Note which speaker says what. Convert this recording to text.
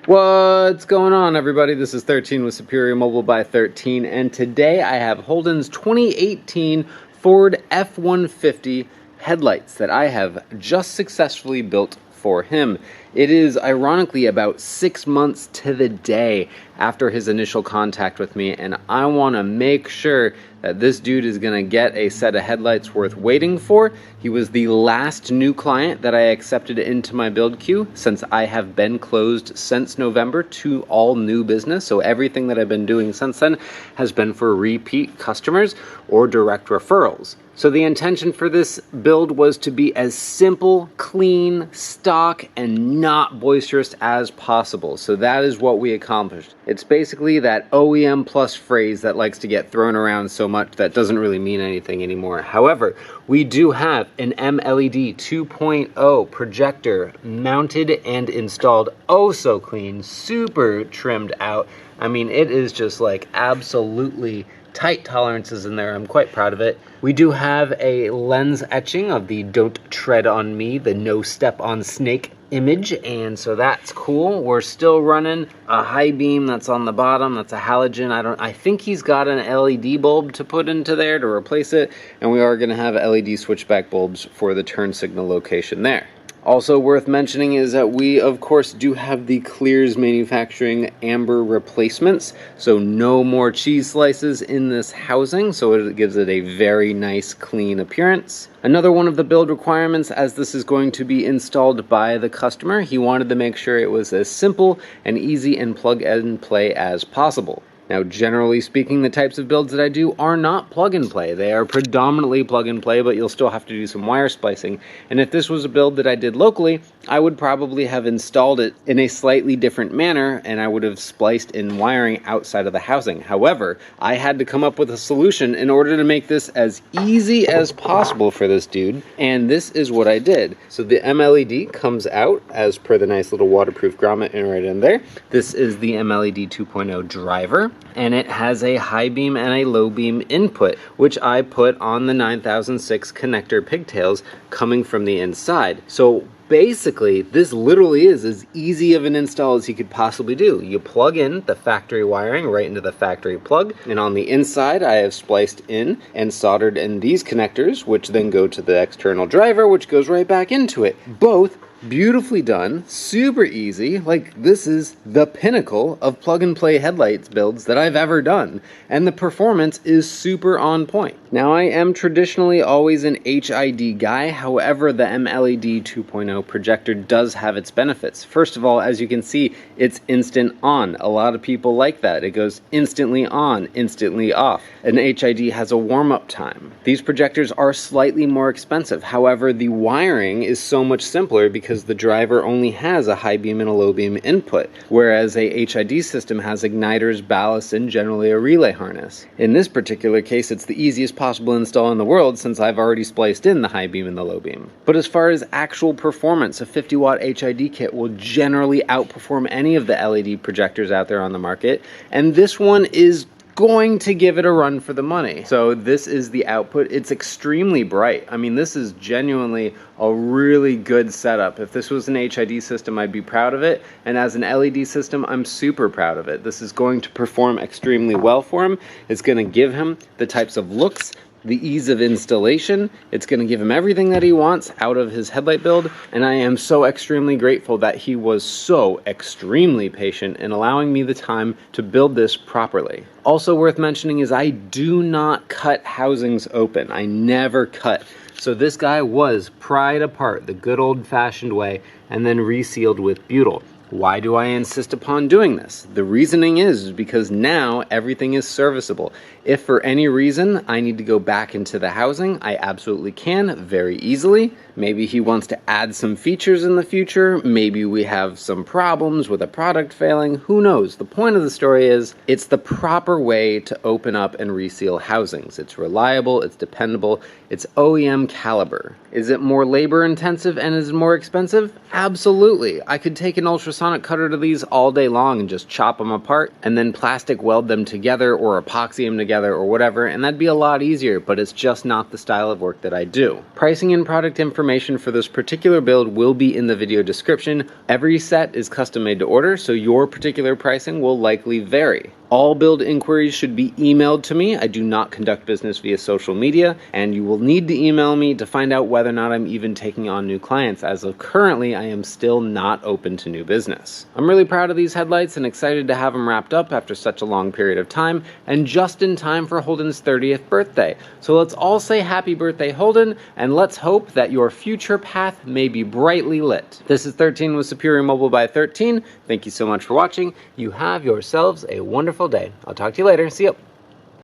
Speaker 1: What's going on, everybody? This is 13 with Superior Mobile by 13, and today I have Holden's 2018 Ford F150 headlights that I have just successfully built for him. It is ironically about 6 months to the day after his initial contact with me, and I want to make sure that this dude is going to get a set of headlights worth waiting for. He was the last new client that I accepted into my build queue, since I have been closed since November to all new business. So everything that I've been doing since then has been for repeat customers or direct referrals. So the intention for this build was to be as simple, clean, stock, and not boisterous as possible. So that is what we accomplished. It's basically that OEM plus phrase that likes to get thrown around so much that doesn't really mean anything anymore. However, we do have an MLED 2.0 projector mounted and installed, oh so clean, super trimmed out. I mean, it is just like absolutely tight tolerances in there. I'm quite proud of it. We do have a lens etching of the "Don't Tread on Me," the "No Step on Snake" image, and so that's cool. We're still running a high beam that's on the bottom. That's a halogen. I think he's got an LED bulb to put into there to replace it, and we are going to have LED switchback bulbs for the turn signal location there. Also worth mentioning is that we, of course, do have the Klearz manufacturing amber replacements, so no more cheese slices in this housing, so it gives it a very nice, clean appearance. Another one of the build requirements, as this is going to be installed by the customer, he wanted to make sure it was as simple and easy and plug and play as possible. Now, generally speaking, the types of builds that I do are not plug and play. They are predominantly plug and play, but you'll still have to do some wire splicing. And if this was a build that I did locally, I would probably have installed it in a slightly different manner, and I would have spliced in wiring outside of the housing. However, I had to come up with a solution in order to make this as easy as possible for this dude, and this is what I did. So the MLED comes out as per the nice little waterproof grommet right in there. This is the MLED 2.0 driver, and it has a high beam and a low beam input, which I put on the 9006 connector pigtails coming from the inside. So basically, this literally is as easy of an install as you could possibly do. You plug in the factory wiring right into the factory plug, and on the inside I have spliced in and soldered in these connectors, which then go to the external driver, which goes right back into it. Both beautifully done, super easy. Like, this is the pinnacle of plug and play headlights builds that I've ever done, and the performance is super on point. Now, I am traditionally always an HID guy. However, the MLED 2.0 projector does have its benefits. First of all, as you can see, it's instant on. A lot of people like that. It goes instantly on, instantly off. An HID has a warm-up time. These projectors are slightly more expensive. However, the wiring is so much simpler because the driver only has a high beam and a low beam input, whereas a HID system has igniters, ballasts, and generally a relay harness. In this particular case, it's the easiest possible install in the world, since I've already spliced in the high beam and the low beam. But as far as actual performance, a 50-watt HID kit will generally outperform any of the LED projectors out there on the market, and this one is going to give it a run for the money. So this is the output. It's extremely bright. I mean, this is genuinely a really good setup. If this was an HID system, I'd be proud of it, and as an LED system, I'm super proud of it. This is going to perform extremely well for him. It's going to give him the types of looks, the ease of installation. It's going to give him everything that he wants out of his headlight build, and I am so extremely grateful that he was so extremely patient in allowing me the time to build this properly. Also worth mentioning is I do not cut housings open. I never cut. So this guy was pried apart the good old-fashioned way and then resealed with butyl. Why do I insist upon doing this? The reasoning is because now everything is serviceable. If for any reason I need to go back into the housing, I absolutely can very easily. Maybe he wants to add some features in the future. Maybe we have some problems with a product failing. Who knows? The point of the story is it's the proper way to open up and reseal housings. It's reliable, it's dependable, it's OEM caliber. Is it more labor intensive and is it more expensive? Absolutely. I could take an ultrasound ultrasonic cutter to these all day long and just chop them apart and then plastic weld them together or epoxy them together or whatever, and that'd be a lot easier, but it's just not the style of work that I do. Pricing and product information for this particular build will be in the video description. Every set is custom made to order, so your particular pricing will likely vary. All build inquiries should be emailed to me. I do not conduct business via social media, and you will need to email me to find out whether or not I'm even taking on new clients. As of currently, I am still not open to new business. I'm really proud of these headlights and excited to have them wrapped up after such a long period of time, and just in time for Holden's 30th birthday. So let's all say happy birthday, Holden, and let's hope that your future path may be brightly lit. This is 13 with Superior Mobile by 13. Thank you so much for watching. You have yourselves a wonderful day. I'll talk to you later. See you.